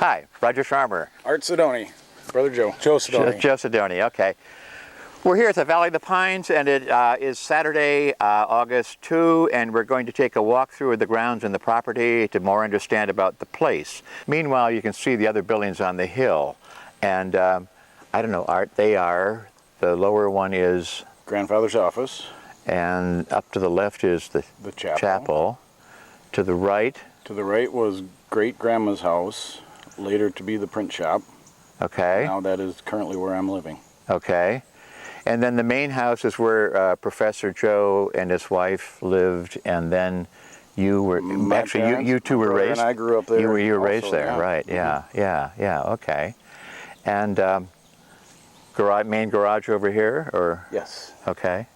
Hi, Roger Sharmer. Art Sadony. Brother Joe. Joe Sadony. Joe Sadony, okay. We're here at the Valley of the Pines, and it is Saturday, August 2, and we're going to take a walk through the grounds and the property to more understand about the place. Meanwhile, you can see the other buildings on the hill. And I don't know, Art, they are, the lower one is? Grandfather's office. And up to the left is the chapel. To the right? To the right was great-grandma's house, later to be the print shop. Okay. Now that is currently where I'm living. Okay. And then the main house is where Professor Joe and his wife lived, and then you were, you two were raised? And I grew up there. You were raised there, yeah. Right, yeah, okay. And main garage over here, or? Yes. Okay.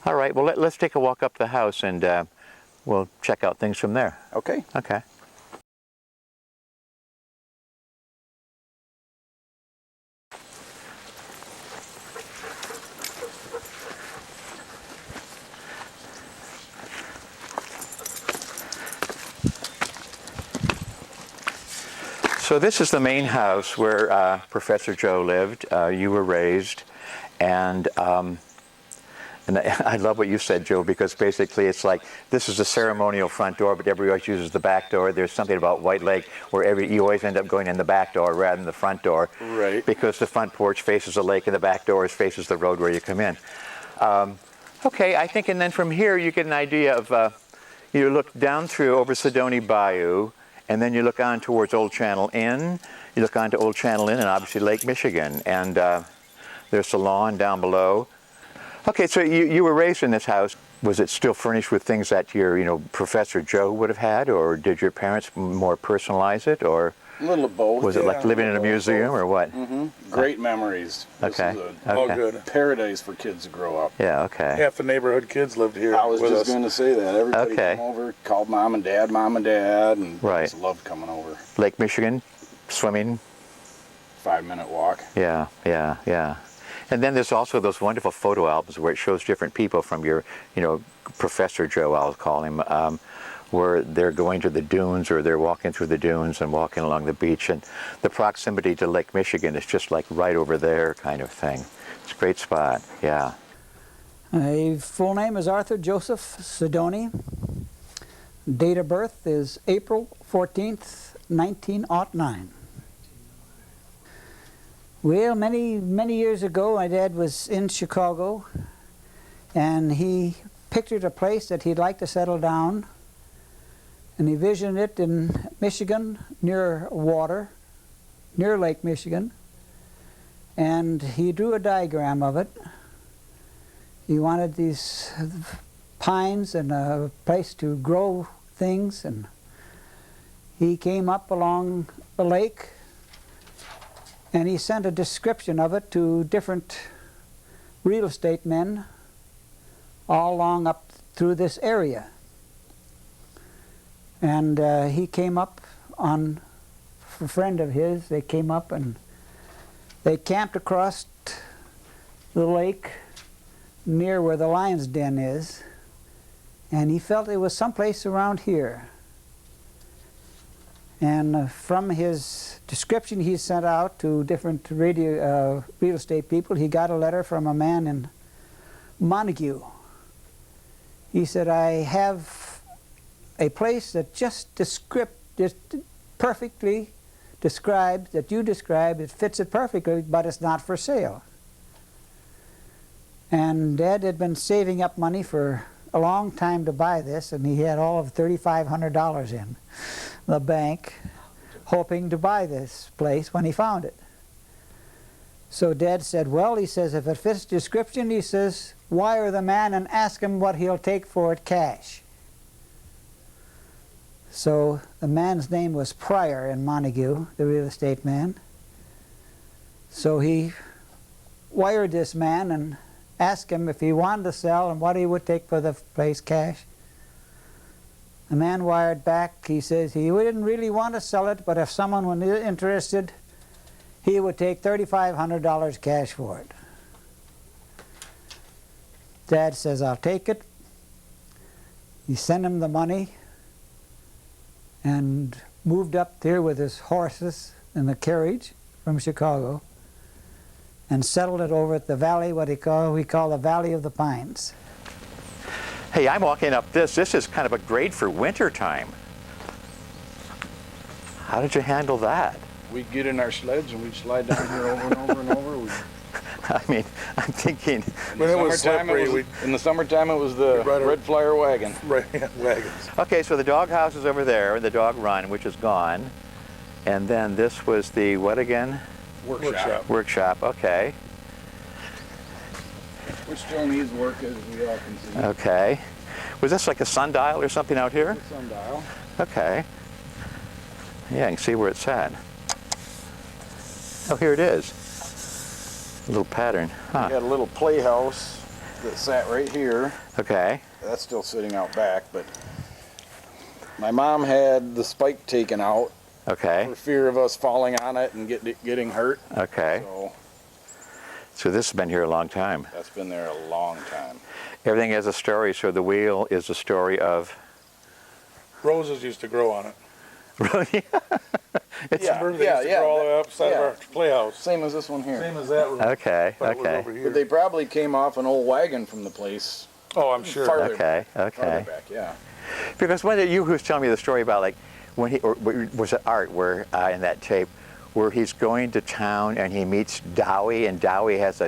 All right, well, let's take a walk up the house, and we'll check out things from there. Okay. Okay. So this is the main house where Professor Joe lived. You were raised, and I love what you said, Joe, because basically it's like this is a ceremonial front door, but everybody always uses the back door. There's something about White Lake where you always end up going in the back door rather than the front door, right? Because the front porch faces the lake and the back door faces the road where you come in. Okay, I think, and then from here you get an idea of you look down through over Sadony Bayou. And then you look on towards Old Channel Inn, you look on to Old Channel Inn and obviously Lake Michigan, and there's the lawn down below. Okay, so you were raised in this house. Was it still furnished with things that your, Professor Joe would have had, or did your parents more personalize it, or? A little of both. Was it like living in a museum, or what? Mm-hmm. Great memories. Okay. This is all good. Paradise for kids to grow up. Yeah, okay. Half the neighborhood kids lived here. I was just going to say that. Everybody came over, called mom and dad, and just loved coming over. Lake Michigan, swimming? 5-minute walk. Yeah. And then there's also those wonderful photo albums where it shows different people from your, Professor Joe, I'll call him, where they're going to the dunes or they're walking through the dunes and walking along the beach. And the proximity to Lake Michigan is just like right over there kind of thing. It's a great spot, yeah. My full name is Arthur Joseph Sadony. Date of birth is April 14th, 1909. Well, many years ago, my dad was in Chicago, and he pictured a place that he'd like to settle down, and he visioned it in Michigan, near water, near Lake Michigan, and he drew a diagram of it. He wanted these pines and a place to grow things, and he came up along the lake, and he sent a description of it to different real estate men all along up through this area. And he came up on a friend of his. They came up and they camped across the lake near where the lion's den is, and he felt it was someplace around here. And from his description he sent out to different real estate people, he got a letter from a man in Montague. He said, I have a place that just perfectly describes, that you described, it fits it perfectly, but it's not for sale. And Dad had been saving up money for a long time to buy this, and he had all of $3,500 in the bank, hoping to buy this place when he found it. So Dad said, well, he says, if it fits the description, he says, wire the man and ask him what he'll take for it cash. So the man's name was Pryor in Montague, the real estate man. So he wired this man and asked him if he wanted to sell and what he would take for the place cash. The man wired back, he says he didn't really want to sell it, but if someone was interested, he would take $3,500 cash for it. Dad says, I'll take it. He sent him the money and moved up there with his horses in a carriage from Chicago and settled it over at the valley, we call the Valley of the Pines. Hey, I'm walking up this. This is kind of a great for winter time. How did you handle that? We'd get in our sleds and we'd slide down here over and over and over. I mean, I'm thinking. When it was slippery, in the summertime it was the Red Flyer wagon. Right, wagons. Okay, so the dog house is over there, the dog run, which is gone. And then this was the, what again? Workshop. Workshop, okay. Which still needs work, as we all can see. Okay. Was this like a sundial or something out here? A sundial. Okay. Yeah, I can see where it's at. Oh, here it is. A little pattern. Huh. We had a little playhouse that sat right here. Okay. That's still sitting out back, but my mom had the spike taken out. Okay. For fear of us falling on it and getting hurt. Okay. So this has been here a long time. That's been there a long time. Everything has a story, so the wheel is the story of... Roses used to grow on it. Really? It's used to grow all the way up side of our playhouse. Same as this one here. Same as that one. Okay, But it was okay. over here. But they probably came off an old wagon from the place. Oh, I'm sure. Farther, Okay, farther okay. back, yeah. Because one of you who was telling me the story about, like, when he, or was it Art, where in that tape, where he's going to town and he meets Dowie, and Dowie has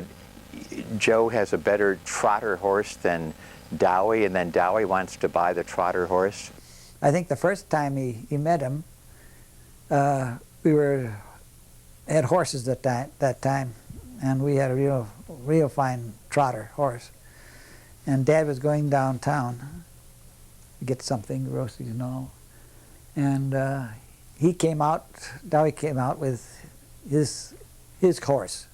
Joe has a better trotter horse than Dowie, and then Dowie wants to buy the trotter horse. I think the first time he met him, we had horses at that time, and we had a real fine trotter horse. And Dad was going downtown to get something, groceries and all. And Dowie came out with his horse.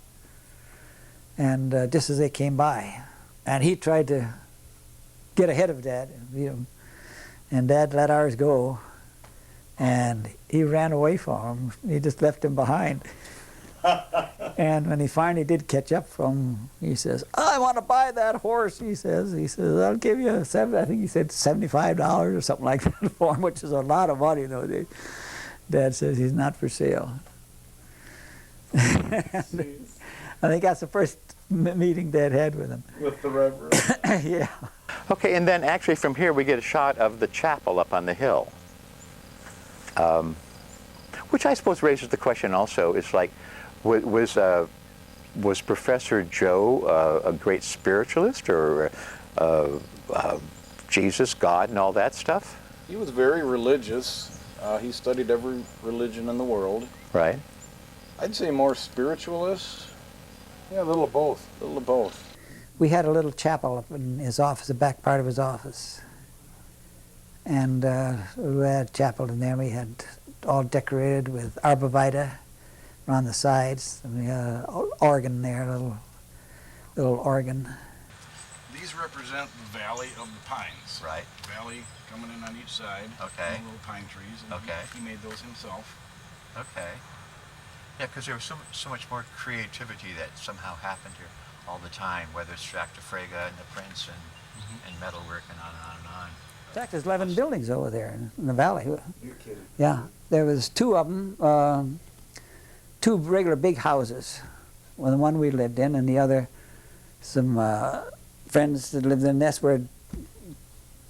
And just as they came by, and he tried to get ahead of Dad and beat him. And Dad let ours go, and he ran away from him. He just left him behind. And when he finally did catch up from him, he says, "I want to buy that horse," he says. "I'll give you I think he said $75 or something like that for him," which is a lot of money nowadays. Dad says he's not for sale. I think that's the first meeting Dad had with him. With the Reverend. Yeah. Okay, and then actually from here we get a shot of the chapel up on the hill. Which I suppose raises the question also, is like, was Professor Joe a great spiritualist, or Jesus, God, and all that stuff? He was very religious. He studied every religion in the world. Right. I'd say more spiritualist. Yeah, a little of both. A little of both. We had a little chapel up in his office, the back part of his office. And we had a chapel in there. We had all decorated with arborvitae around the sides. And we had an organ there, a little organ. These represent the Valley of the Pines. Right. Valley coming in on each side. Okay. And little pine trees. And Okay. He made those himself. Okay. Yeah, because there was so much more creativity that somehow happened here all the time, whether it's Frega and the Prince and metalwork and on and on and on. In fact, there's 11 buildings over there in the valley. You're kidding. Yeah, there was two of them, two regular big houses. Well, the one we lived in, and the other, some friends that lived in. That's where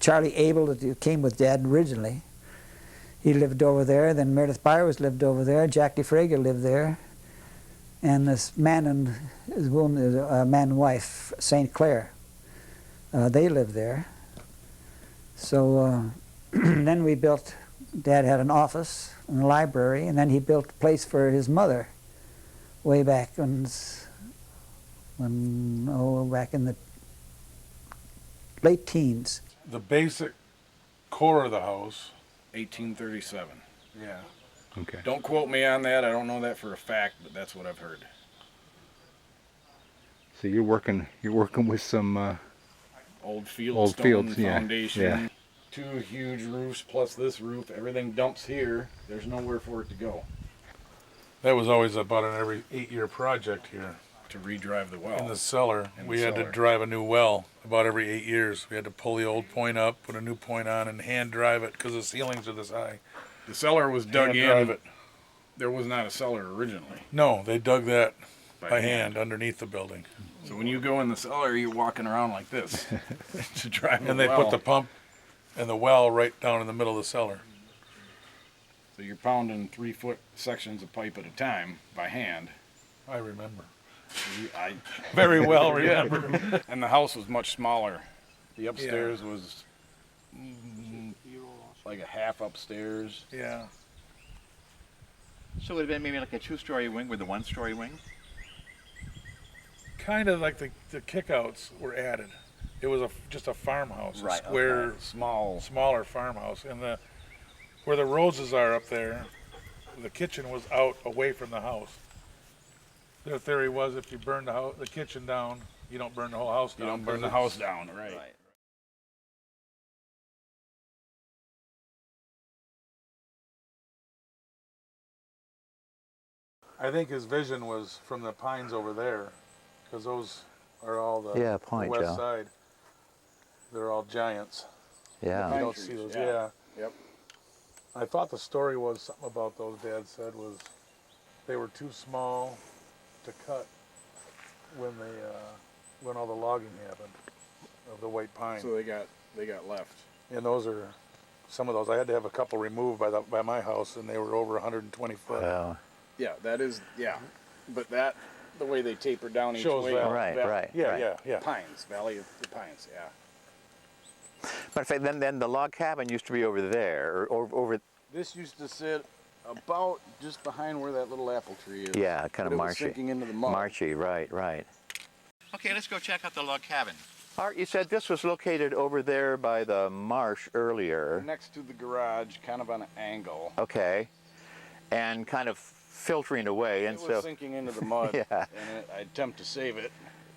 Charlie Abel, that came with Dad originally, he lived over there. Then Meredith Byers lived over there. Jack DeFrega lived there. And this man and his woman, man and wife, St. Clair, they lived there. So then we built, Dad had an office and a library, and then he built a place for his mother way back back in the late teens. The basic core of the house. 1837. Yeah. Okay. Don't quote me on that. I don't know that for a fact, but that's what I've heard. So you're working with some Old field old stone fields, foundation. yeah. 2 huge roofs plus this roof. Everything dumps here. There's nowhere for it to go. That was always about an every 8-year project here. To redrive the well. In the cellar, In the we had to cellar. drive a new well about every 8 years. We had to pull the old point up, put a new point on, and hand drive it because the ceilings are this high. The cellar was dug Hand drive in it. There was not a cellar originally. No, they dug that By by hand. hand underneath the building. So when you go in the cellar, you're walking around like this to drive a And they well. put the pump and the well right down in the middle of the cellar. So you're pounding 3-foot sections of pipe at a time by hand. I remember. I, Very well remember. and the house was much smaller. The upstairs was like a half upstairs. Yeah. So it would have been maybe like a 2-story wing with a 1-story wing? Kind of like the kickouts were added. It was just a farmhouse, Right, a square, okay. smaller farmhouse. And where the roses are up there, the kitchen was out away from the house. Their theory was if you burn the kitchen down, you don't burn the whole house You down. don't burn the house down, right? I think his vision was from the pines over there, because those are all the, Yeah, the point, west Joe. side. They're all giants. Yeah. You Pine don't trees, see those. yeah. Yeah. Yep. I thought the story was something about those. Dad said was they were too small to cut when when all the logging happened of the white pine. So they got left. And those are some of those. I had to have a couple removed by my house, and they were over 120 foot. Well, Yeah, that is, yeah. But the way they taper down each Shows way. that. right, right. Yeah, right. yeah. Pines, Valley of the Pines, yeah. But in fact, then the log cabin used to be over there, or over, This used to sit about just behind where that little apple tree is. yeah, kind But of it was marshy. sinking into the mud. Marshy, right, right. Okay, let's go check out the log cabin. Art, you said this was located over there by the marsh earlier. Next to the garage, kind of on an angle. Okay, and kind of filtering away, and It was so sinking into the mud, Yeah. and I attempt to save it.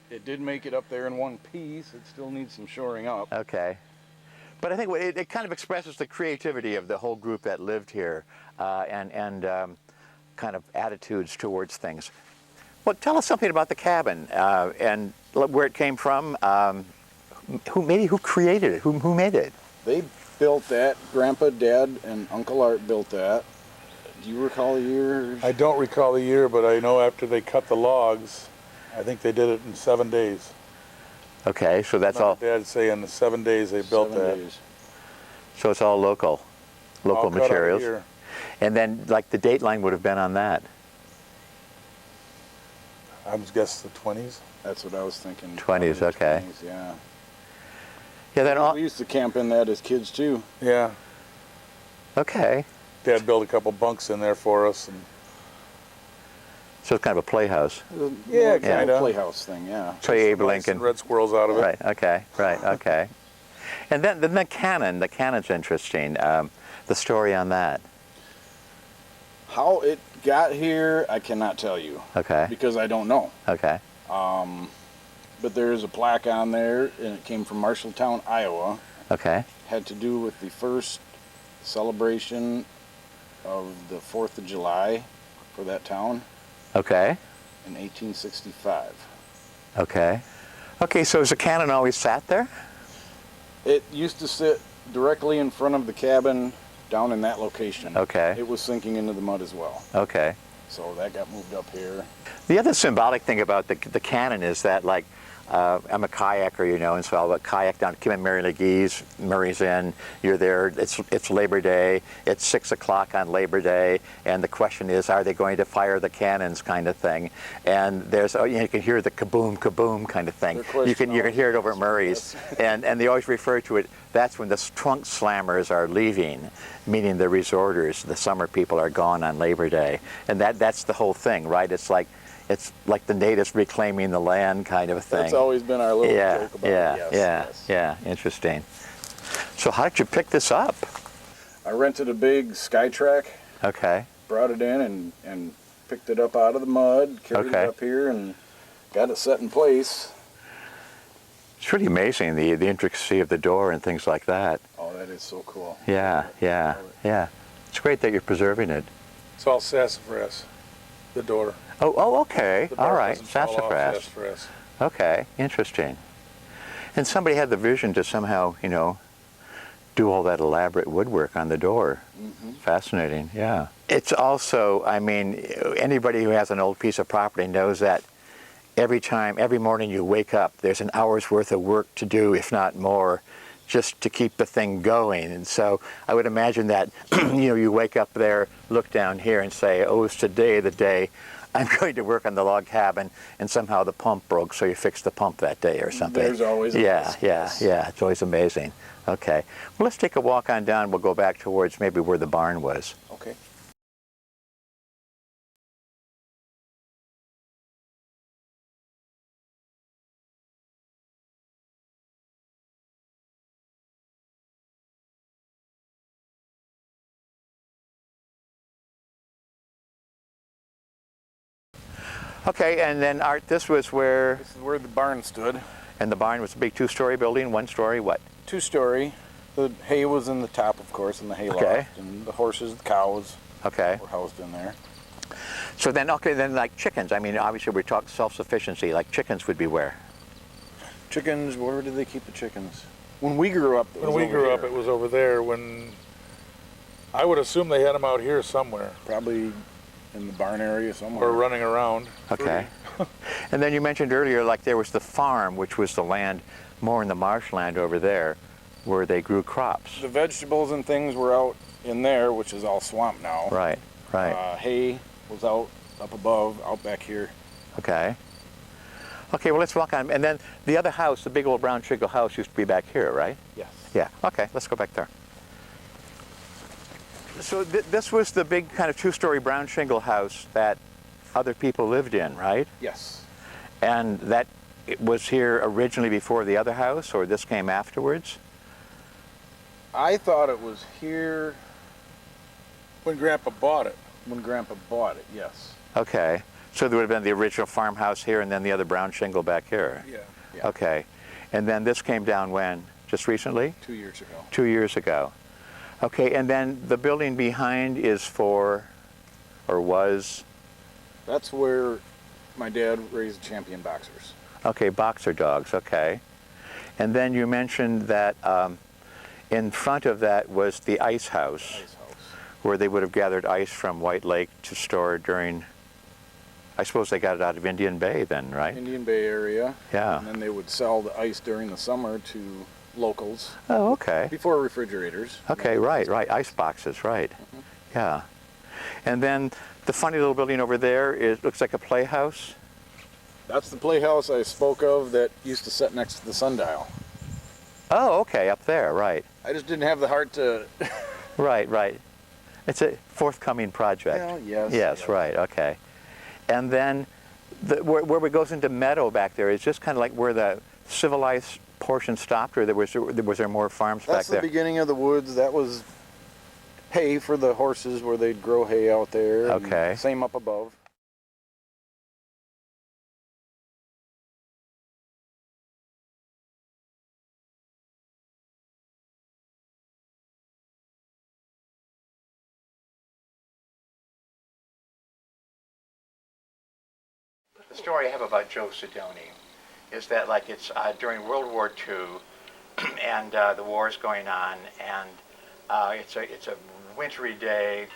It did make it up there in one piece. It still needs some shoring up. okay. But I think it kind of expresses the creativity of the whole group that lived here, and kind of attitudes towards things. Well, tell us something about the cabin and where it came from. Who created it? Who made it? They built that. Grandpa, Dad, and Uncle Art built that. Do you recall the year? I don't recall the year, but I know after they cut the logs, I think they did it in 7 days. Okay, so that's all. Dad say in the 7 days they built 7 that. days. So it's all local All cut out materials. here. And then, like, the date line would have been on that. I was guess the 20s. That's what I was thinking. 20s, probably okay. 20s, yeah. Yeah. Then all. We used to camp in that as kids too. Yeah. Okay. Dad built a couple bunks in there for us, and So it's kind of a playhouse. Yeah, Kind kinda. of playhouse thing, yeah. So Abe mice Lincoln. and red squirrels out of it. Right. Okay. Right. Okay. And then the cannon. The cannon's interesting. The story on that. How it got here, I cannot tell you Okay. because I don't know. Okay. But there is a plaque on there, and it came from Marshalltown, Iowa. Okay. Had to do with the first celebration of the 4th of July for that town Okay. in 1865. Okay. Okay. So has the cannon always sat there? It used to sit directly in front of the cabin down in that location. Okay. It was sinking into the mud as well. Okay. So that got moved up here. The other symbolic thing about the cannon is that, like, I'm a kayaker, you know, and so I'll kayak down, come in Mary McGee's, Murray's Inn, you're there, it's Labor Day, it's 6 o'clock on Labor Day, and the question is, are they going to fire the cannons kind of thing? And there's, you can hear the kaboom, kaboom kind of thing. You can hear it over at Murray's, and they always refer to it, that's when the trunk slammers are leaving, meaning the resorters, the summer people are gone on Labor Day. And that's the whole thing, right? It's like the natives reclaiming the land kind of a thing. That's always been our little joke about it. Yes, Yeah, interesting. So how did you pick this up? I rented a big Skytrack, Okay. brought it in and picked it up out of the mud, carried Okay. it up here and got it set in place. It's pretty amazing, the intricacy of the door and things like that. Oh, that is so cool. Yeah. It's great that you're preserving it. It's all sassafras, the door. Oh, okay. The All bark right. doesn't fall off, Sassafras. sassafras. Okay, interesting. And somebody had the vision to somehow, you know, do all that elaborate woodwork on the door. Fascinating, yeah. It's also, I mean, anybody who has an old piece of property knows that every morning you wake up, there's an hour's worth of work to do, if not more, just to keep the thing going. And so I would imagine that, you wake up there, look down here and say, oh, it's today the day I'm going to work on the log cabin, and somehow the pump broke, so you fix the pump that day or something. There's always yeah, it's always amazing. Okay, well, let's take a walk on down. We'll go back towards maybe where the barn was. Okay. Okay, and then Art, this was where, This is where the barn stood. and the barn was a big two-story building, one-story, what? 2-story. The hay was in the top, of course, in the hay Okay. loft, and the horses, the cows Okay. were housed in there. So then, okay, then like chickens, I mean, obviously we're talking self-sufficiency, like chickens would be where? Chickens, where did they keep the chickens? When we grew up, When we grew up, it was over there. When I would assume they had them out here somewhere, probably in the barn area somewhere. or running around. Okay. And then you mentioned earlier, like there was the farm, which was the land more in the marshland over there, where they grew crops. The vegetables and things were out in there, which is all swamp now. Right, right. Hay was out up above, out back here. Okay. Okay, well, let's walk on. And then the other house, the big old brown shingle house, used to be back here, right? Yes. Yeah. Okay, let's go back there. So this was the big kind of two-story brown shingle house that other people lived in, right? Yes. And that it was here originally before the other house, or this came afterwards? I thought it was here When Grandpa bought it. when Grandpa bought it, yes. Okay. So there would have been the original farmhouse here and then the other brown shingle back here? Yeah. Yeah. Okay. And then this came down when? Just recently? 2 years ago. 2 years ago. Okay, and then the building behind is for, or was? That's where my dad raised champion boxers. Okay, boxer dogs, okay. And then you mentioned that in front of that was the ice house, Ice house. where they would have gathered ice from White Lake to store during, I suppose they got it out of Indian Bay then, right? Indian Bay area. Yeah. And then they would sell the ice during the summer to locals Oh, okay. before refrigerators. Okay, right, ice boxes, right. Yeah. And then the funny little building over there, it looks like a playhouse. That's the playhouse I spoke of that used to sit next to the sundial. Oh, okay, up there, right. I just didn't have the heart to... Right. It's a forthcoming project. Well, yes, Yes, yes. right, okay. And then where it goes into meadow back there is just kind of like where the civilized portion stopped, or was there more farms That's back the there? beginning of the woods. That was hay for the horses where they'd grow hay out there. and Okay. Same up above. The story I have about Joe Sadony is that, like, it's during World War II, and the war is going on, and it's a wintry day,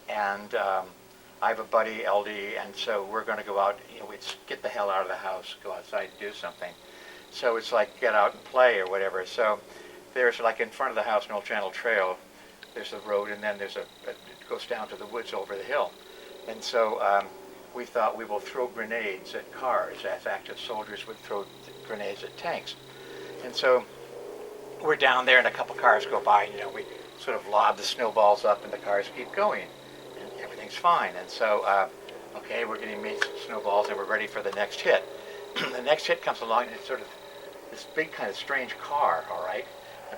and I have a buddy, LD, and so we're going to go out. We'd get the hell out of the house, go outside and do something. So it's like get out and play or whatever. So there's, like, in front of the house, an old channel trail. There's a road, and then it goes down to the woods over the hill, and so. We thought we will throw grenades at cars as active soldiers would throw grenades at tanks. And so we're down there and a couple cars go by, and we sort of lob the snowballs up and the cars keep going and everything's fine. And so, okay, we're getting made some snowballs and we're ready for the next hit. The next hit comes along and it's sort of this big kind of strange car, all right?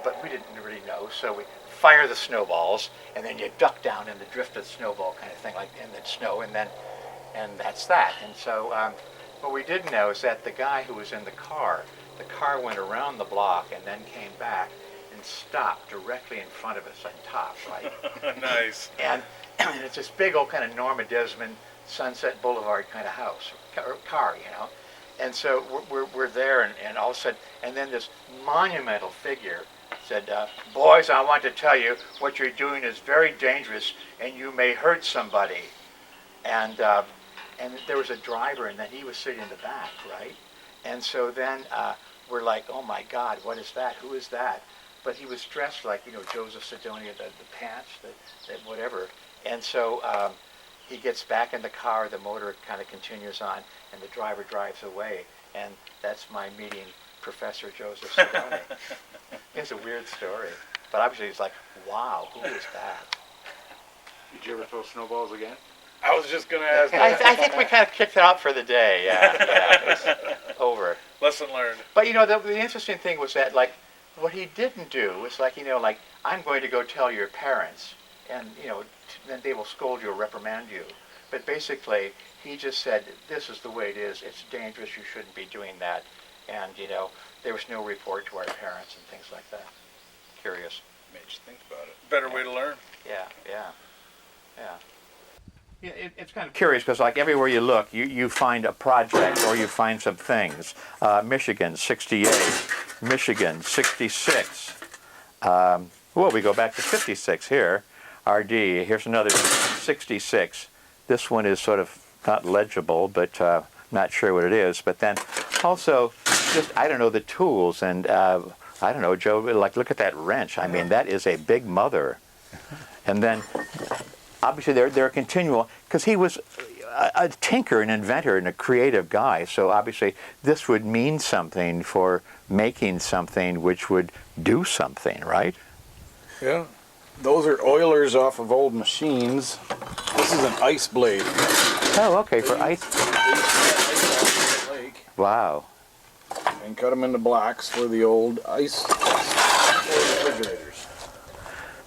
But we didn't really know, so we fire the snowballs and then you duck down in the drift of the snowball kind of thing, like in the snow, and that's that. And so what we didn't know is that the guy who was in the car went around the block and then came back and stopped directly in front of us on top, right? Nice. And it's this big old kind of Norma Desmond Sunset Boulevard kind of house, or car, And so we're there, and all of a sudden, and then this monumental figure said, boys, I want to tell you what you're doing is very dangerous and you may hurt somebody. And there was a driver, and then he was sitting in the back, right? And so then we're like, oh my God, what is that? Who is that? But he was dressed like, Joseph Sadony, the pants, the whatever. And so he gets back in the car, the motor kind of continues on, and the driver drives away. And that's my meeting Professor Joseph Sadony. It's a weird story. But obviously he's like, wow, who is that? Did you ever throw snowballs again? I was just going to ask I think we kind of kicked it out for the day. Yeah, it's over. Lesson learned. But the interesting thing was that, like, what he didn't do was like, I'm going to go tell your parents, and then they will scold you or reprimand you. But basically, he just said, this is the way it is. It's dangerous. You shouldn't be doing that. And there was no report to our parents and things like that. Curious. Made you think about it. Better way to learn. Yeah. It's kind of curious because, like, everywhere you look, you find a project or you find some things. Michigan, 68. Michigan, 66. We go back to 56 here. RD, here's another 66. This one is sort of not legible, but not sure what it is. But then also, just, I don't know, the tools. And I don't know, Joe, like, look at that wrench. I mean, that is a big mother. And then obviously they're continual, because he was a tinker, an inventor, and a creative guy. So obviously this would mean something for making something which would do something, right? Yeah. Those are oilers off of old machines. This is an ice blade. Oh, okay, for ice. They used to get ice off the lake Wow. and cut them into blocks for the old ice refrigerators.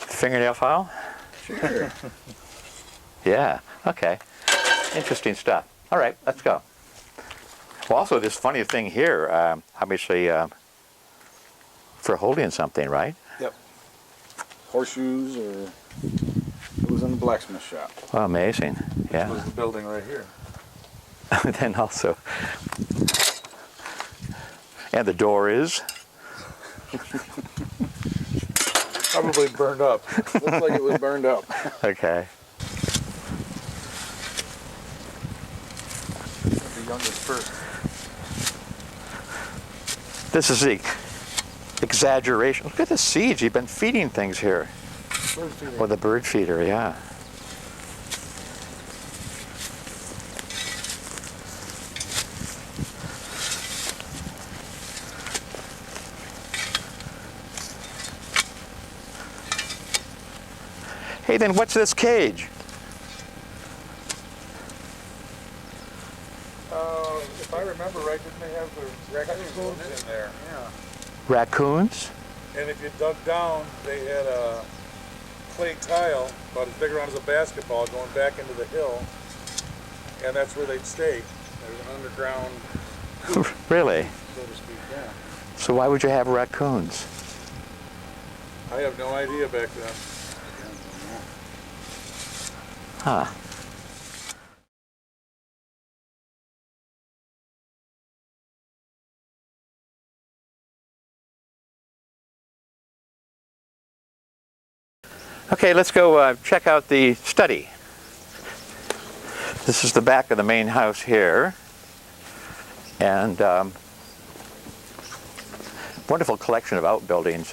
Fingernail file? Sure. Yeah, okay. Interesting stuff. All right, let's go. Well, also this funny thing here, obviously for holding something, right? Yep. Horseshoes, or it was in the blacksmith shop. Oh, amazing. This Yeah. was the building right here. Then also, and the door is? Probably burned up. Looks like it was burned up. Okay. The youngest first. This is the exaggeration. Look at the seeds. You've been feeding things here. Bird feeder. Or the bird feeder, yeah. Hey, then what's this cage? If I remember right, didn't they have the raccoons in there? Yeah. Raccoons? And if you dug down, they had a clay tile about as big around as a basketball going back into the hill, and that's where they'd stay. There's an underground coop, Really? so to speak. Yeah. So why would you have raccoons? I have no idea back then. Huh. Okay, let's go check out the study. This is the back of the main house here. And wonderful collection of outbuildings.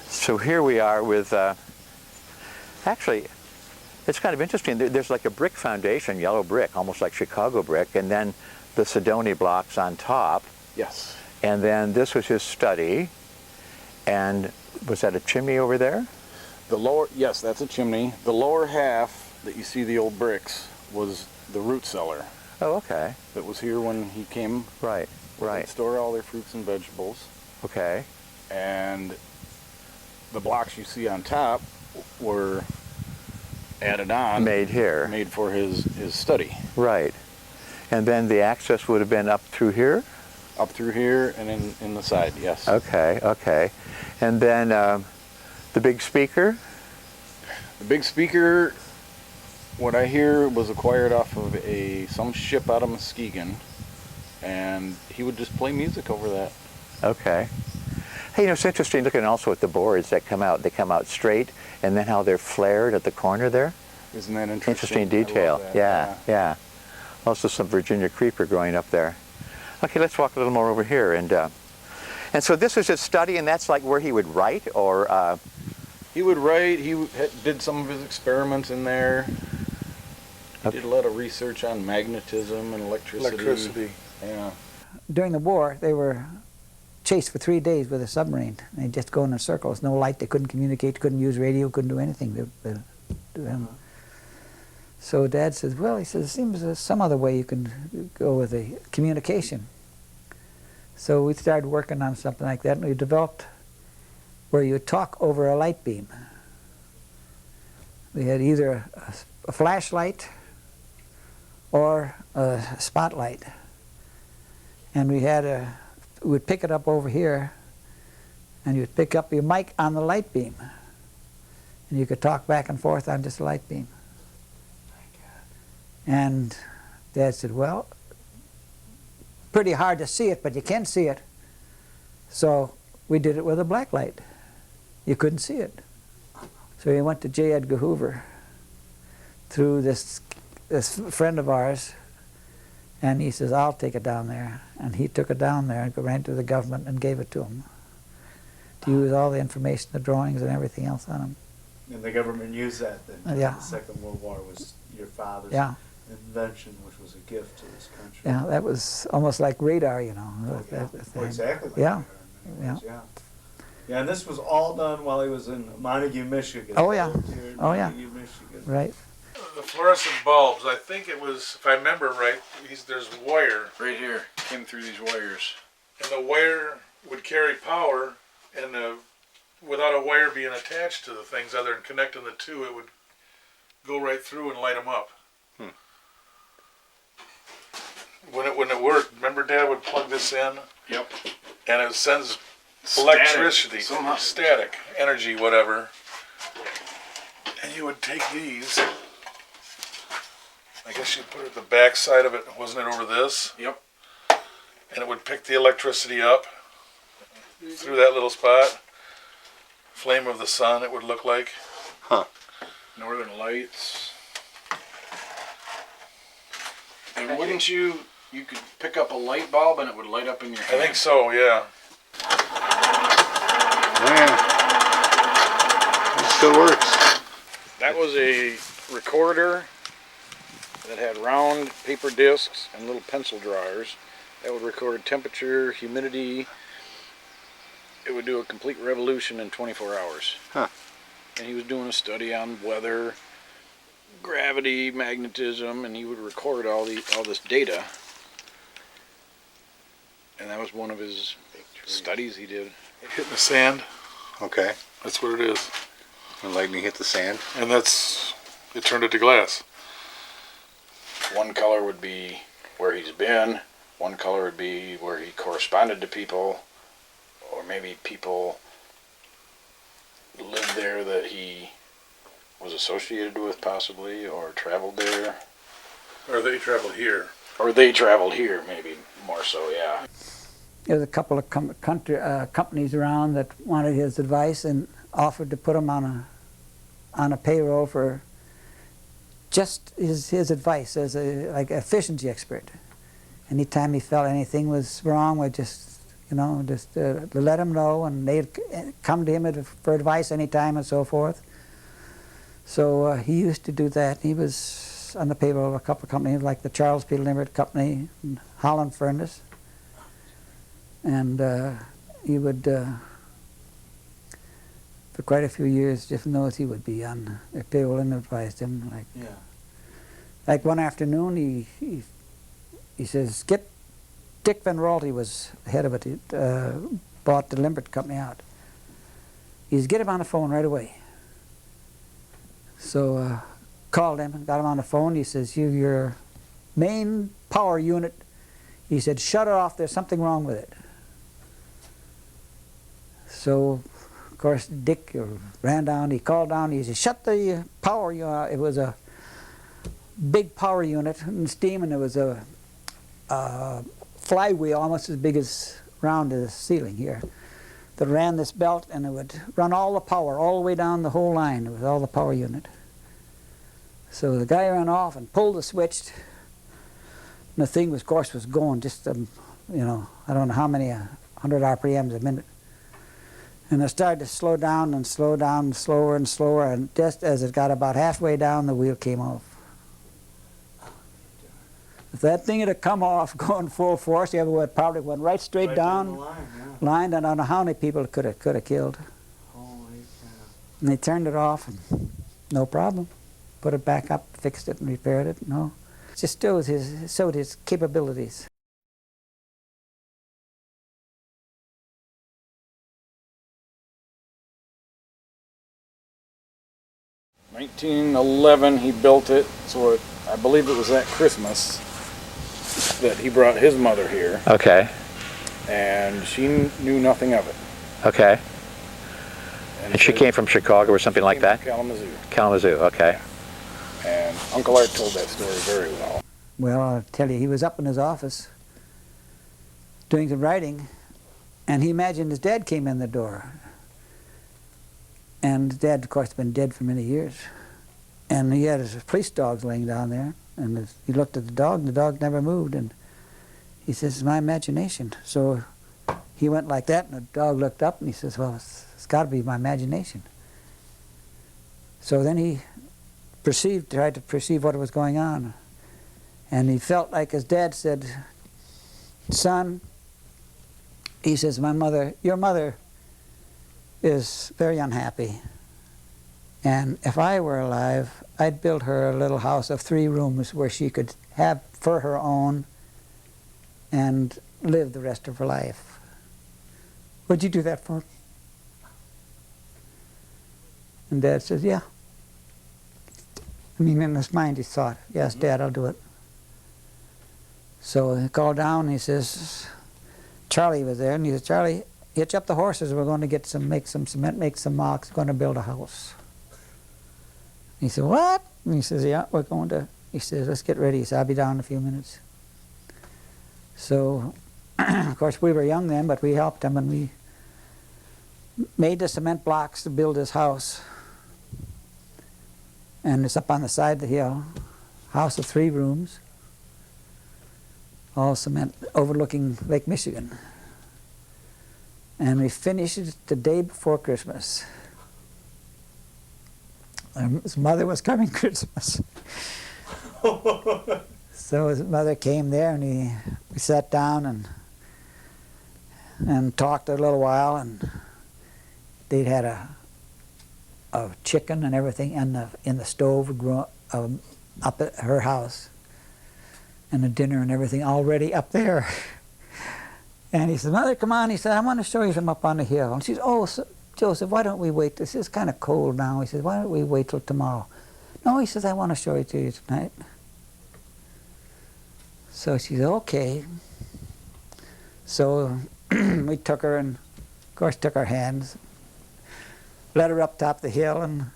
So here we are with, actually, it's kind of interesting. There's like a brick foundation, yellow brick, almost like Chicago brick, and then the Sadony blocks on top. Yes. And then this was his study. And was that a chimney over there? The lower, yes, that's a chimney. The lower half that you see the old bricks was the root cellar Oh, okay. that was here when he came. Right, They'd right. store all their fruits and vegetables. Okay. And the blocks you see on top were added on. Made here. Made for his study. Right. And then the access would have been up through here? Up through here and in the side, yes. Okay, okay. And then the big speaker? The big speaker, what I hear, was acquired off of some ship out of Muskegon, and he would just play music over that. Okay. Hey, you know, it's interesting looking also at the boards that come out. They come out straight, and then how they're flared at the corner there. Isn't that interesting? Interesting detail. I love that, Yeah. Also some Virginia creeper growing up there. Okay, let's walk a little more over here. And so this was his study, and that's like where he would write, or? He would write. Did some of his experiments in there. He did a lot of research on magnetism and electricity. Yeah. During the war, they were chased for 3 days with a submarine. They'd just go in a circle. There's no light. They couldn't communicate, couldn't use radio, couldn't do anything. So Dad says, well, he says, it seems there's some other way you can go with the communication. So we started working on something like that, and we developed where you talk over a light beam. We had either a flashlight or a spotlight. And we would pick it up over here, and you'd pick up your mic on the light beam. And you could talk back and forth on just a light beam. And Dad said, well, pretty hard to see it, but you can see it. So we did it with a black light. You couldn't see it. So we went to J. Edgar Hoover through this friend of ours, and he says, I'll take it down there. And he took it down there and ran to the government and gave it to him to use all the information, the drawings and everything else on them. And the government used that then. Yeah. The Second World War was your father's invention, which was a gift to this country. Yeah, that was almost like radar, you know. Well, exactly. Like Yeah. radar, yeah, and this was all done while he was in Montague, Michigan. Oh, yeah. Lived here in Oh, yeah. Montague, Michigan. Right. The fluorescent bulbs, I think it was, if I remember right, there's wire, Right here. Came through these wires. and the wire would carry power, and without a wire being attached to the things other than connecting the two, it would go right through and light them up. When it worked, remember Dad would plug this in, Yep. and it sends electricity, somehow. static, energy, whatever. And you would take these, I guess you'd put it at the back side of it, wasn't it over this? Yep. And it would pick the electricity up through that little spot. Flame of the sun, it would look like. Northern Lights. And wouldn't you could pick up a light bulb and it would light up in your hand? I think so, yeah. Yeah. It still works. That was a recorder that had round paper discs and little pencil drawers that would record temperature, humidity. It would do a complete revolution in 24 hours. And he was doing a study on weather, gravity, magnetism, and he would record all this data. And that was one of his studies he did. Hitting the sand, Okay. that's what it is. When lightning hit the sand. And it turned it to glass. One color would be where he's been, one color would be where he corresponded to people, or maybe people lived there that he was associated with possibly, or traveled there. Or they traveled here. Or they traveled here, maybe more so, yeah. There was a couple of companies around that wanted his advice and offered to put him on a payroll for just his advice as like an efficiency expert. Anytime he felt anything was wrong, we just let him know, and they'd come to him for advice anytime and so forth. So he used to do that. He was on the payroll of a couple of companies like the Charles P. Limerick Company and Holland Furnace. And he would, for quite a few years, just know that he would be on the payroll and advised him. Like one afternoon, he says, Dick Van Raalte was the head of it. He bought the Limerick Company out. He says, get him on the phone right away. So called him and got him on the phone. He says, your main power unit, he said, shut it off. There's something wrong with it. So, of course, Dick ran down. He called down. He said, shut the power unit. It was a big power unit and steam, and there was a flywheel almost as big as round as the ceiling here. that ran this belt, and it would run all the power all the way down the whole line with all the power unit. So the guy ran off and pulled the switch, and the thing, of course, was going just, you know, I don't know how many, 100 RPMs a minute. And it started to slow down and slow down, slower and slower, and just as it got about halfway down, the wheel came off. If that thing had come off going full force, it would probably went right straight down the line, yeah. line, and I don't know how many people it could have killed. Holy cow. And they turned it off, and no problem. Put it back up, fixed it, and repaired it. No, it just showed his capabilities. In 1911 he built it, so I believe it was that Christmas that he brought his mother here, Okay. and she knew nothing of it. Okay. And she came from Chicago or something like that? Kalamazoo. Kalamazoo, okay. And Uncle Art told that story very well. Well, I'll tell you, he was up in his office doing some writing, and he imagined his dad came in the door. And his dad, of course, had been dead for many years. And he had his police dogs laying down there, and he looked at the dog, and the dog never moved. And he says, "It's my imagination." So he went like that, and the dog looked up, and he says, "Well, it's got to be my imagination." So then he tried to perceive what was going on. And he felt like his dad said, "Son," he says, your mother is very unhappy. And if I were alive, I'd build her a little house of 3 rooms where she could have for her own and live the rest of her life. Would you do that for her? And Dad says, "Yeah." I mean, in his mind he thought, "Yes, Dad, I'll do it." So he called down and he says, Charlie was there, and he says, "Charlie, hitch up the horses. We're going to make some cement, make some marks, going to build a house." He said, "What?" And he says, "Yeah, we're going to." He says, "Let's get ready." He said, "I'll be down in a few minutes." So, of course, we were young then, but we helped him, and we made the cement blocks to build his house. And it's up on the side of the hill, house of 3 rooms, all cement, overlooking Lake Michigan. And we finished it the day before Christmas. His mother was coming Christmas. So his mother came there, and we sat down and talked a little while, and they'd had a chicken and everything in the stove up at her house, and a dinner and everything already up there. And he said, "Mother, come on." He said, "I want to show you some up on the hill." And she said, "Oh, Joseph, why don't we wait? This is kind of cold now." He said, "Why don't we wait till tomorrow?" "No," he says, "I want to show it to you tonight." So she said, "Okay." So we took her, and of course took our hands, led her up top the hill, and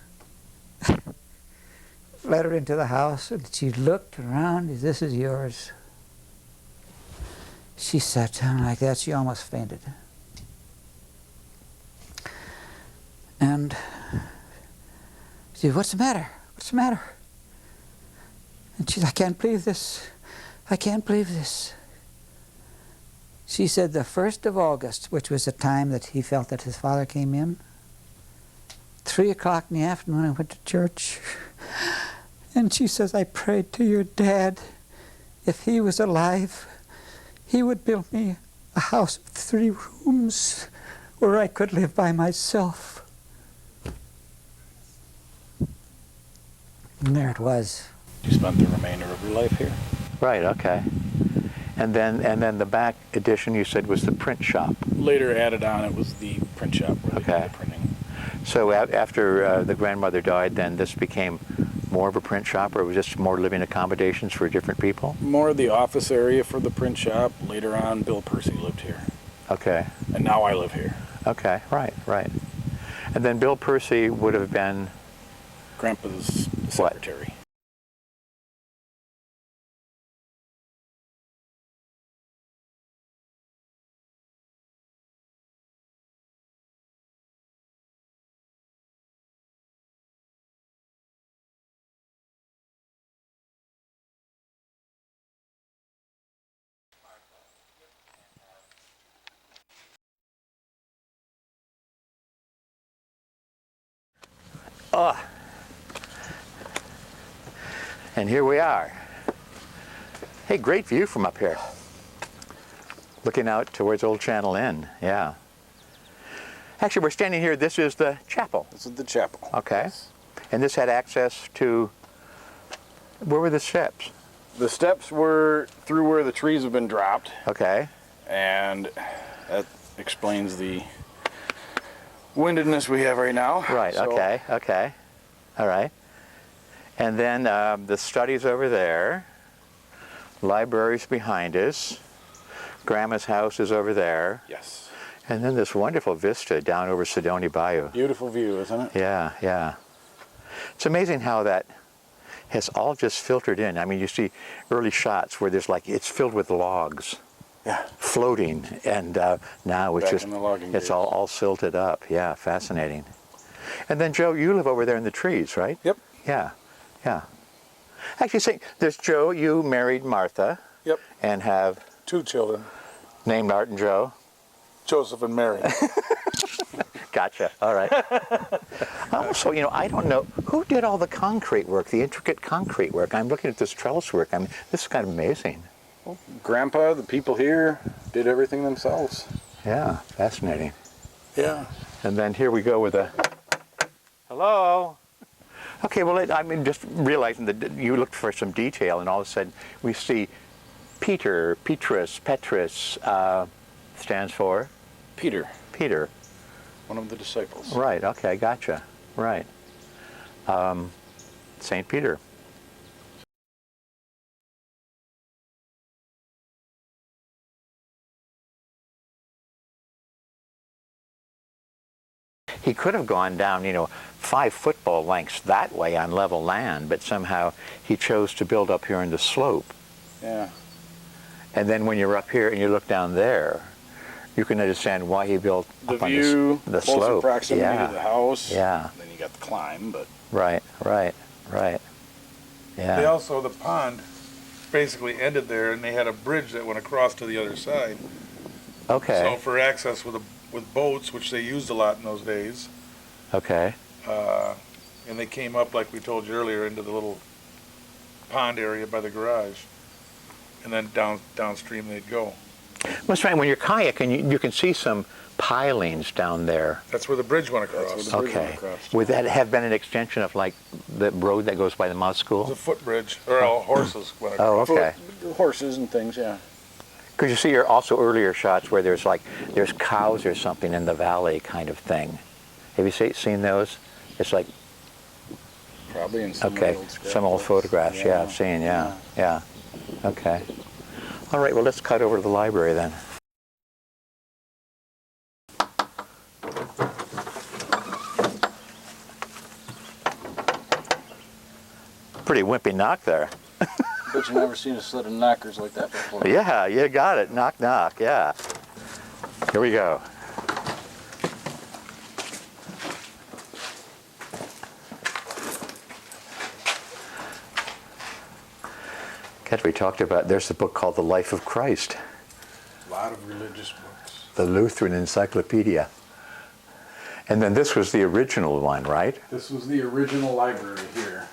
led her into the house. And she looked around. "This is yours." She sat down like that. She almost fainted. And she said, "What's the matter? What's the matter?" And she said, "I can't believe this. I can't believe this." She said the 1st of August, which was the time that he felt that his father came in, 3 o'clock in the afternoon, I went to church. And she says, "I prayed to your dad. If he was alive, he would build me a house of 3 rooms where I could live by myself." And there it was. You spent the remainder of your life here. Right, okay. And then the back addition you said was the print shop. Later added on, it was the print shop where they did the printing. So after the grandmother died, then this became more of a print shop, or was this more living accommodations for different people? More of the office area for the print shop. Later on, Bill Percy lived here. Okay. And now I live here. Okay, right. And then Bill Percy would have been Grandpa's secretary. And here we are. Hey, great view from up here. Looking out towards Old Channel Inn, yeah. Actually, we're standing here, this is the chapel. This is the chapel. Okay. And this had access to, where were the steps? The steps were through where the trees have been dropped, Okay. and that explains the windedness we have right now. Right, So, okay, okay. All right. And then the study's over there. Library's behind us. Grandma's house is over there. Yes. And then this wonderful vista down over Sadony Bayou. Beautiful view, isn't it? Yeah, yeah. It's amazing how that has all just filtered in. I mean, you see early shots where there's like, it's filled with logs. Yeah. Floating, and now it's Back just, in the logging it's days. all silted up. Yeah, fascinating. And then Joe, you live over there in the trees, right? Yep. Yeah, yeah. Actually, say, there's Joe, you married Martha. Yep. And have 2 children, named Art and Joe. Joseph and Mary. Gotcha, all right. Also, you know, I don't know, who did all the concrete work, the intricate concrete work? I'm looking at this trellis work. I mean, this is kind of amazing. Grandpa, the people here, did everything themselves. Yeah, fascinating. Yeah. And then here we go with a, hello? Okay, well, I mean, just realizing that you looked for some detail, and all of a sudden we see Peter, Petrus, stands for? Peter, Peter. one of the disciples. Right, okay, gotcha. Right. St. Peter. He could have gone down, you know, 5 football lengths that way on level land, but somehow he chose to build up here in the slope. Yeah. And then when you're up here and you look down there, you can understand why he built The up on view, the closer slope. proximity Yeah. to the house. Yeah. Then you got the climb, but Right. They Yeah. also, the pond basically ended there, and they had a bridge that went across to the other side. Okay. So for access with boats, which they used a lot in those days, Okay. and they came up, like we told you earlier, into the little pond area by the garage, and then downstream they'd go. Well, it's right. When you're kayaking, you can see some pilings down there. That's where the bridge went across. That's where the bridge went Okay. across. Would that have been an extension of like the road that goes by the mouse It was school? a footbridge, or all horses went across. Oh, okay. Horses and things, yeah. Because you see your also earlier shots where there's cows or something in the valley kind of thing. Have you seen those? It's like, Probably in some okay, old some old photographs. Yeah, I've seen. Yeah. Okay. All right. Well, let's cut over to the library then. Pretty wimpy knock there. Bet you never seen a set of knockers like that before. Yeah, you got it. Knock, knock. Yeah. Here we go. As we talked about, there's a book called The Life of Christ, A lot of religious books. the Lutheran Encyclopedia. And then this was the original one, right? This was the original library here.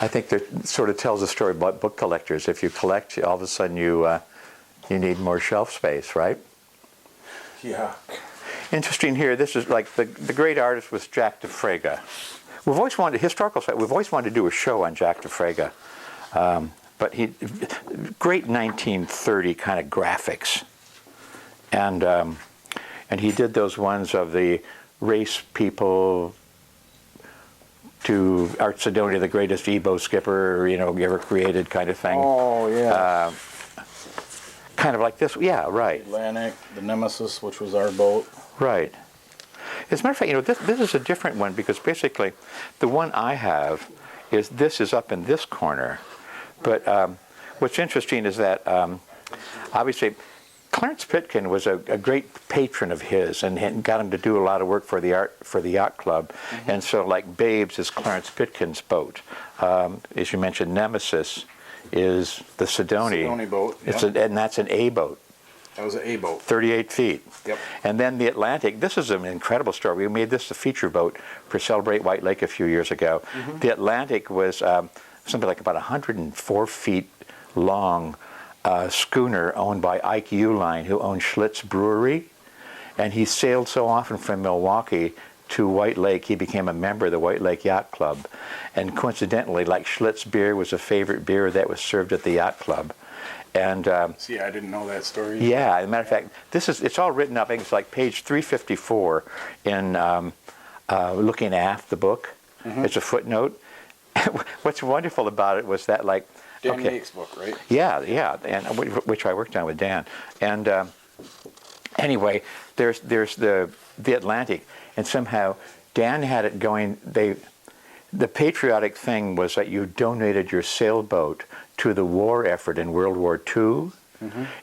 I think that sort of tells a story about book collectors. If you collect, all of a sudden you need more shelf space, right? Yeah. Interesting here, this is like the great artist was Jack de Frege. We've always wanted, historical site, we've always wanted to do a show on Jack de Frege. But he, great 1930 kind of graphics. And he did those ones of the race people to Art Sadony, the greatest Ebo skipper, ever created kind of thing. Oh, yeah. Kind of like this, yeah, right. Atlantic, the Nemesis, which was our boat. Right. As a matter of fact, this is a different one because basically the one I have this is up in this corner. But what's interesting is that obviously Clarence Pitkin was a great patron of his and got him to do a lot of work for the yacht club. Mm-hmm. And so like Babes is Clarence Pitkin's boat. As you mentioned, Nemesis is the Sadony. Sadony boat, And that's an A boat. That was an A boat. 38 feet. Yep. And then the Atlantic, this is an incredible story. We made this a feature boat for Celebrate White Lake a few years ago. The Atlantic was something like about 104 feet long schooner owned by Ike Uline, who owned Schlitz Brewery. And he sailed so often from Milwaukee to White Lake, he became a member of the White Lake Yacht Club. And coincidentally, like Schlitz beer was a favorite beer that was served at the yacht club. And See, I didn't know that story. yeah, as a matter of fact, it's all written up. I think it's like page 354 in Looking Aft the book. It's a footnote. What's wonderful about it was that, like, Dan Yates' book, right? yeah, and which I worked on with Dan. And anyway, there's the Atlantic, and somehow Dan had it going. The patriotic thing was that you donated your sailboat to the war effort in World War II.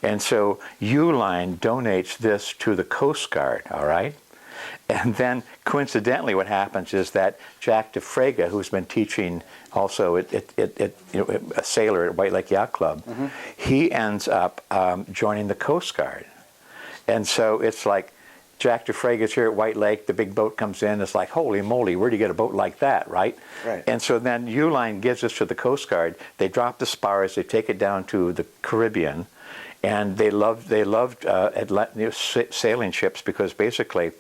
And so Uline donates this to the Coast Guard, all right? And then coincidentally what happens is that Jack DeFrega, who's been teaching also a sailor at White Lake Yacht Club, he ends up joining the Coast Guard. And so it's like Jack DeFrega's here at White Lake, the big boat comes in, it's like, holy moly, where do you get a boat like that, right? Right. And so then Uline gives this to the Coast Guard, they drop the spars, they take it down to the Caribbean, and they loved sailing ships because basically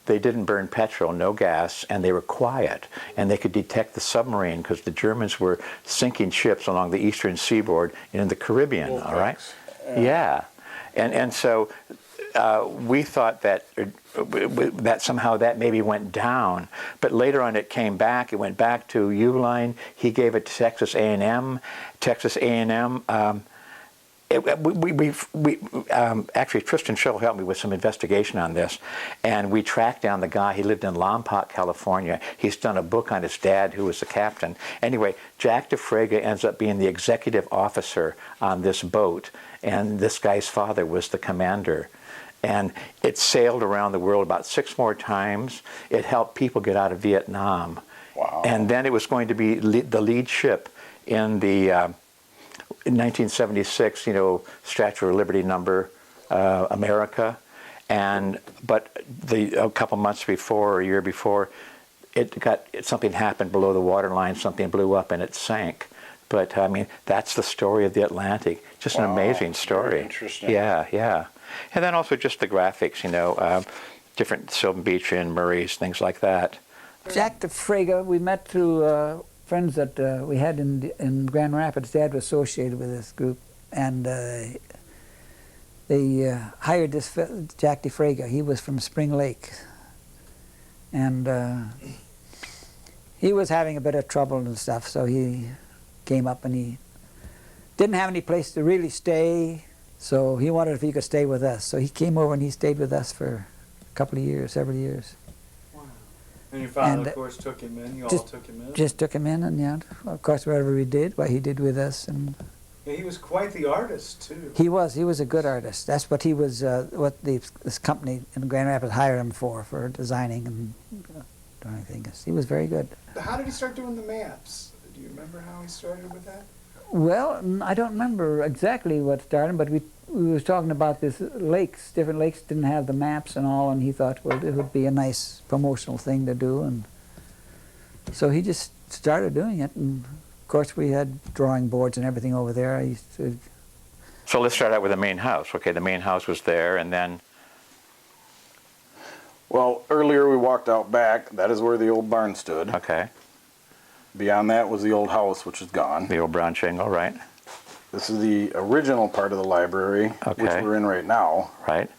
they didn't burn petrol, no gas, and they were quiet, and they could detect the submarine because the Germans were sinking ships along the eastern seaboard in the Caribbean, all right? Yeah. And so we thought that somehow that maybe went down, but later on it came back. It went back to Uline. He gave it to Texas A&M. Texas A&M. Actually, Tristan Schill helped me with some investigation on this, and we tracked down the guy. He lived in Lompoc, California. He's done a book on his dad, who was the captain. Anyway, Jack DeFrega ends up being the executive officer on this boat, and this guy's father was the commander. And it sailed around the world about 6 more times. It helped people get out of Vietnam. Wow. And then it was going to be the lead ship in the in 1976, Statue of Liberty number, America. But a couple months before, or a year before, something happened below the waterline. Something blew up and it sank. But I mean, that's the story of the Atlantic. Just an amazing story. Very interesting. Yeah. And then also just the graphics, different Sylvan Beach and Murray's, things like that. Jack DeFrega, we met through friends that we had in Grand Rapids. Dad was associated with this group, and they hired this Jack DeFrega. He was from Spring Lake, and he was having a bit of trouble and stuff, so he came up and he didn't have any place to really stay, so he wanted if he could stay with us. So he came over and he stayed with us for a couple of years, several years. And your father, of course, took him in. You all took him in. Just took him in, and of course, whatever we did, what he did with us, and Yeah, he was quite the artist too. he was a good artist. That's what he was. What this company in Grand Rapids hired him for designing and doing things. He was very good. How did he start doing the maps? Do you remember how he started with that? Well, I don't remember exactly what started, but we was talking about this lakes. Different lakes didn't have the maps and all, and he thought, well, it would be a nice promotional thing to do, and so he just started doing it. And of course, we had drawing boards and everything over there. I used to. So let's start out with the main house. Okay, the main house was there, and then. Well, earlier we walked out back. That is where the old barn stood. Okay. Beyond that was the old house, which is gone. The old brown shingle, right? This is the original part of the library, which Okay. we're in right now. Right.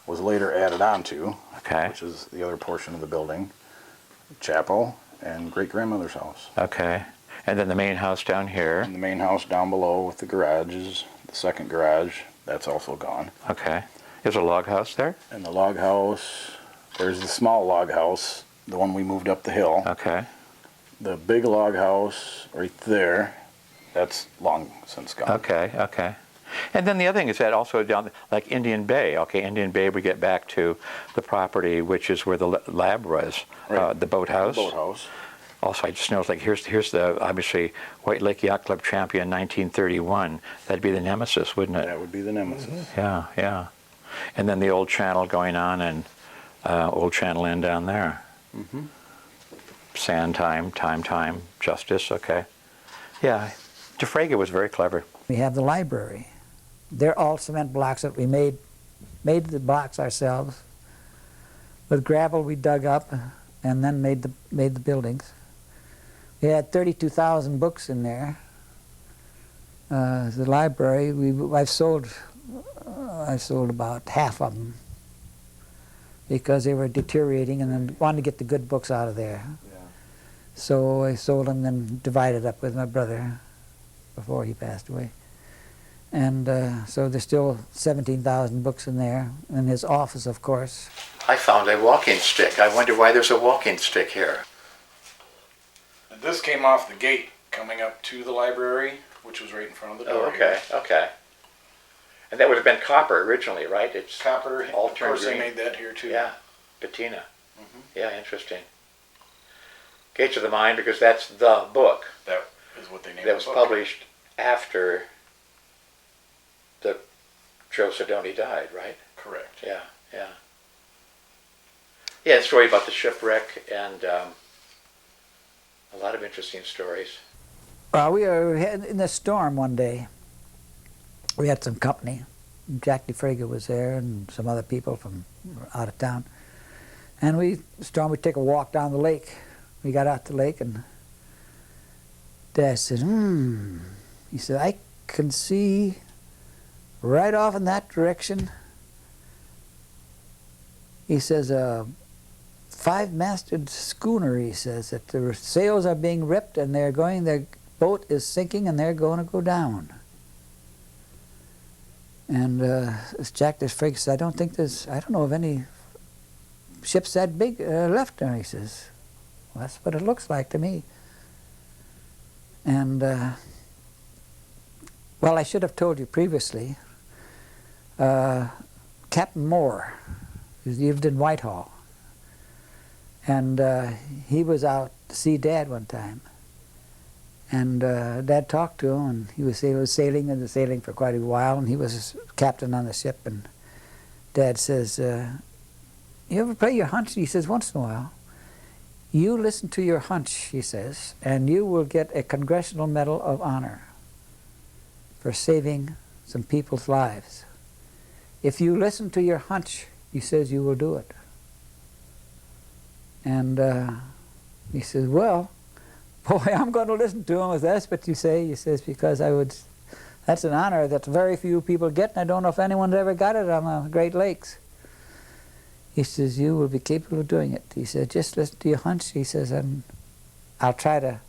Was later added onto, Okay. which is the other portion of the building. Chapel and great-grandmother's house. Okay. And then the main house down here. And the main house down below with the garages, the second garage, that's also gone. Okay. There's a log house there? And the log house, there's the small log house, the one we moved up the hill. Okay. The big log house right there, that's long since gone. Okay. And then the other thing is that also down, like Indian Bay. Okay, Indian Bay, we get back to the property, which is where the lab was, Right. the boathouse. The boathouse. Also, I just noticed, like, here's the, obviously, White Lake Yacht Club champion, 1931. That'd be the Nemesis, wouldn't it? That would be the Nemesis. Yeah. And then the old channel going on, and old channel in down there. Sand time, justice, okay. Yeah, DeFrega was very clever. We have the library. They're all cement blocks that we made the blocks ourselves. With gravel we dug up and then made the buildings. We had 32,000 books in there. The library, I've sold about half of them because they were deteriorating, and then wanted to get the good books out of there. Yeah. So I sold them and divided up with my brother before he passed away. And so there's still 17,000 books in there, in his office, of course. I found a walking stick. I wonder why there's a walking stick here. And this came off the gate coming up to the library, which was right in front of the door. Okay. And that would have been copper originally, right? It's Copper, all of turned course they green. made that here too. Yeah, patina. Yeah, interesting. Gates of the Mind, because that's the book That is what they named that the was book. published after the Joe Sadony died, right? Correct. Yeah. Yeah, a story about the shipwreck and a lot of interesting stories. Well, we were in the storm one day. We had some company. Jack DeFrega was there and some other people from out of town. And we'd take a walk down the lake. We got out the lake and Dad said, He said, I can see right off in that direction. He says, a 5-masted schooner, he says, that the sails are being ripped and their boat is sinking and they're going to go down. And Jack DeFrega said, I don't know of any ships that big left there. He says, well, that's what it looks like to me. And, well, I should have told you previously, Captain Moore, he lived in Whitehall. And he was out to see Dad one time. And Dad talked to him, and he was sailing for quite a while, and he was captain on the ship. And Dad says, you ever play your hunch? He says, once in a while. You listen to your hunch, he says, and you will get a Congressional Medal of Honor for saving some people's lives. If you listen to your hunch, he says, you will do it. And he says, well, boy, I'm going to listen to him if that's what you say. He says, because that's an honor that very few people get, and I don't know if anyone's ever got it on the Great Lakes. He says, you will be capable of doing it. He said, just listen to your hunch. He says, and I'll try to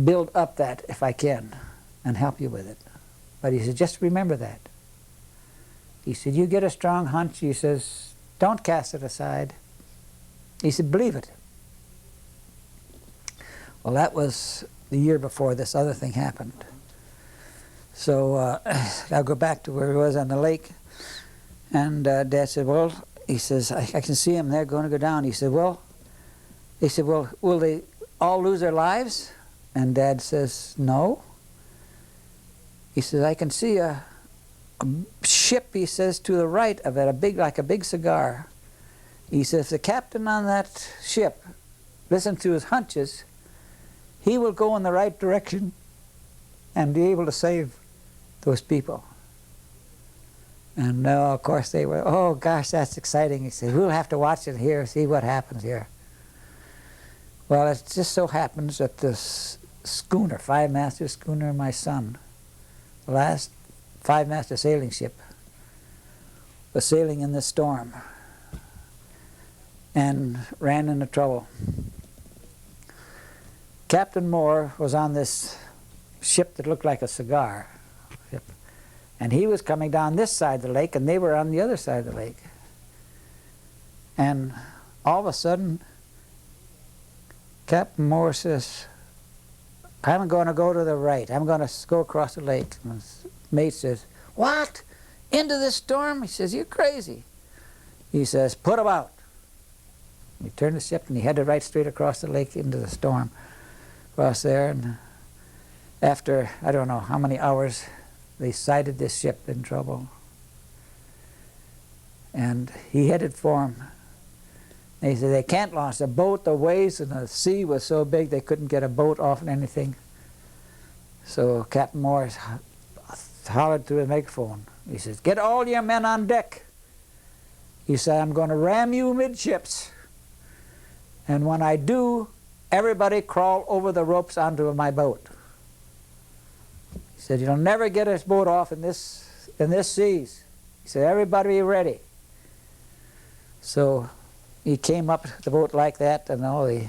build up that if I can and help you with it. But he said, just remember that. He said, you get a strong hunch. He says, don't cast it aside. He said, believe it. Well, that was the year before this other thing happened. So I'll go back to where he was on the lake. And Dad said, well, he says, I can see them. They're going to go down. He said, well, will they all lose their lives? And Dad says, no. He says, I can see a ship, he says, to the right of it, like a big cigar. He says, if the captain on that ship listens to his hunches, he will go in the right direction and be able to save those people. And of course they were, oh gosh, that's exciting. He said, we'll have to watch it here, see what happens here. Well, it just so happens that this schooner, 5-masted schooner, my son, the last 5-masted sailing ship, was sailing in this storm and ran into trouble. Captain Moore was on this ship that looked like a cigar ship, and he was coming down this side of the lake, and they were on the other side of the lake. And all of a sudden, Captain Moore says, I'm going to go to the right. I'm going to go across the lake. And his mate says, what? Into this storm? He says, you're crazy. He says, put about. He turned the ship and he headed right straight across the lake into the storm. Across there, and after, I don't know how many hours, they sighted this ship in trouble. and he headed for him. And he said, they can't launch the boat, the waves, and the sea was so big they couldn't get a boat off and anything. So Captain Morris hollered through the megaphone. He says, get all your men on deck. He said, I'm going to ram you midships. And when I do, everybody crawl over the ropes onto my boat. He said, you'll never get this boat off in this seas. He said, everybody be ready. So he came up the boat like that, and all the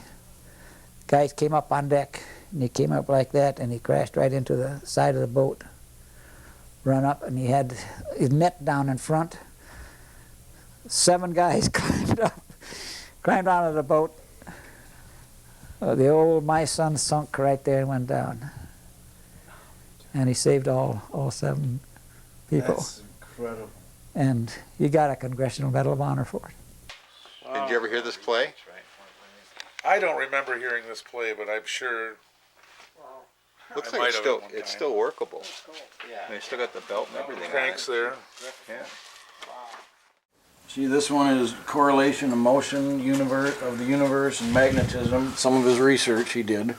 guys came up on deck, and he came up like that, and he crashed right into the side of the boat, run up, and he had his net down in front. 7 guys climbed onto the boat. The old My Son sunk right there and went down. And he saved all 7 people. That's incredible. And he got a Congressional Medal of Honor for it. Did you ever hear this play? I don't remember hearing this play, but I'm sure. Looks I like might have at one it's time. still workable. Yeah. They still got the belt and everything. Cranks there. Yeah. See, this one is correlation of motion of the universe and magnetism. Some of his research he did.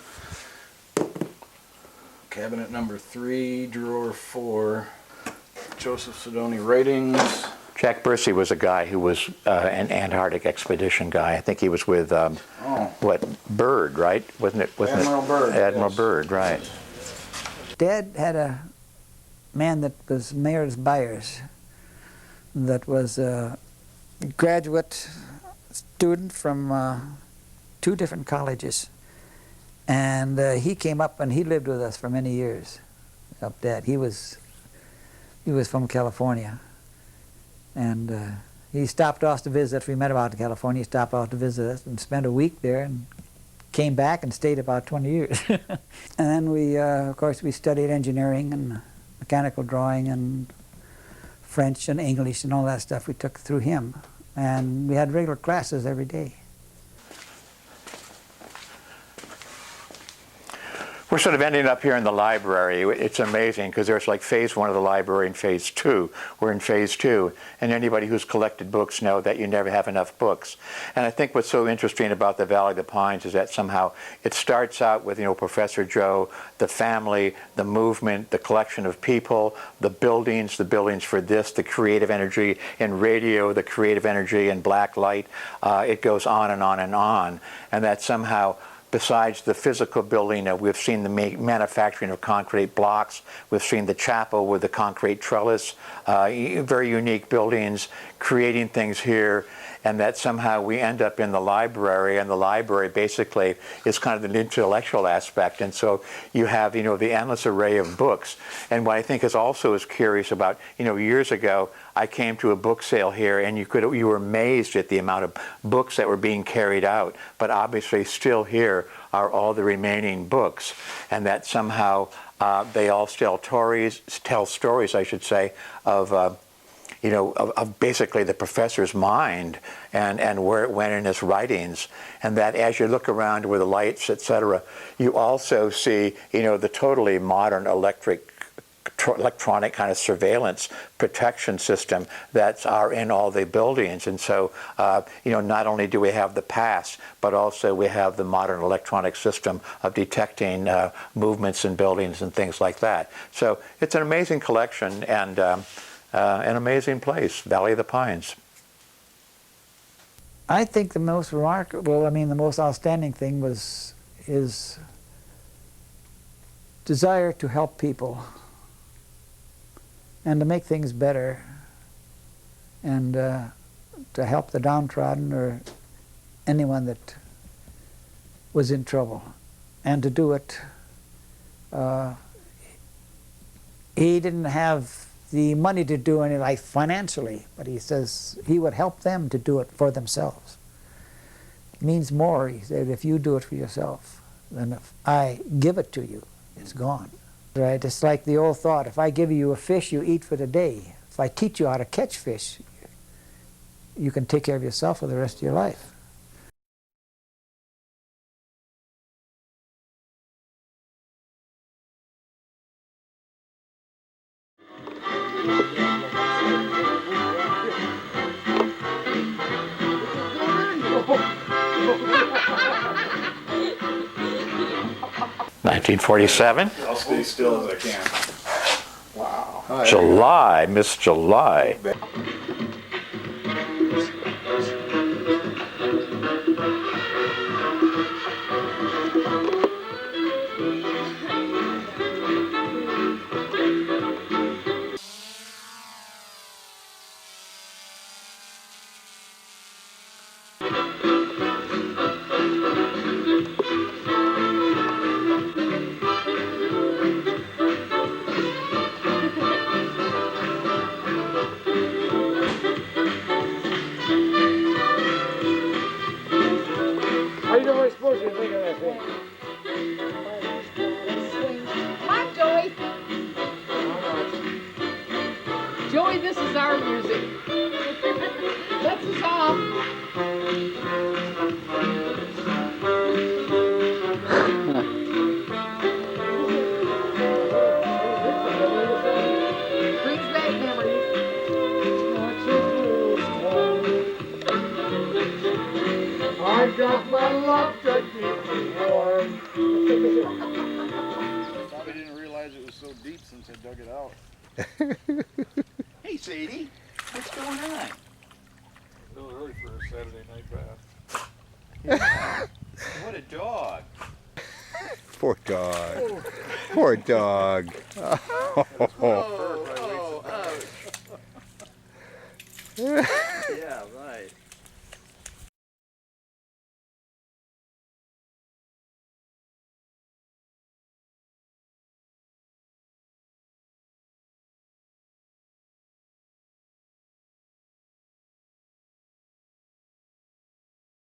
Cabinet number 3, drawer 4. Joseph Sadony writings. Jack Bursey was a guy who was an Antarctic expedition guy. I think he was with, Byrd, right? Wasn't it? Admiral Byrd, Admiral yes. Byrd, right. Dad had a man that was Mayor's Byers that was a graduate student from 2 different colleges. And he came up and he lived with us for many years up there. He was from California. And he stopped off to visit. We met out in California. He stopped off to visit us and spent a week there and came back and stayed about 20 years. And then we, of course, we studied engineering and mechanical drawing and French and English and all that stuff we took through him. And we had regular classes every day. We're sort of ending up here in the library. It's amazing because there's like phase 1 of the library and phase 2. We're in phase 2, and anybody who's collected books know that you never have enough books. And I think what's so interesting about the Valley of the Pines is that somehow it starts out with, Professor Joe, the family, the movement, the collection of people, the buildings for this, the creative energy in radio, the creative energy in black light. It goes on and on and on. And that somehow, besides the physical building, we've seen the manufacturing of concrete blocks. We've seen the chapel with the concrete trellis, very unique buildings, creating things here. And that somehow we end up in the library, and the library basically is kind of an intellectual aspect. And so you have, the endless array of books. And what I think is also curious about, years ago, I came to a book sale here, and you were amazed at the amount of books that were being carried out. But obviously, still here are all the remaining books, and that somehow they all tell stories, I should say, of basically the professor's mind and where it went in his writings. And that as you look around with the lights, etc., you also see, the totally modern electronic kind of surveillance protection system that's in all the buildings. And so, not only do we have the past, but also we have the modern electronic system of detecting movements in buildings and things like that. So it's an amazing collection and an amazing place, Valley of the Pines. I think the most remarkable, the most outstanding thing was his desire to help people and to make things better and to help the downtrodden or anyone that was in trouble. And to do it, he didn't have the money to do any, like financially, but he says he would help them to do it for themselves. It means more, he said, if you do it for yourself than if I give it to you, it's gone. Right? It's like the old thought, if I give you a fish, you eat for the day. If I teach you how to catch fish, you can take care of yourself for the rest of your life. 1947. I'll stay still as I can. July, Miss July. How you doing? Suppose you think of that thing? Come on, Joey. Joey, this is our music. That's the song. Brings back memories. I've got my love to keep me warm. Probably didn't realize it was so deep since I dug it out. Hey, Sadie, what's going on? A little early for a Saturday night bath. What a dog. Poor dog. Poor dog. Oh, ouch. Yeah,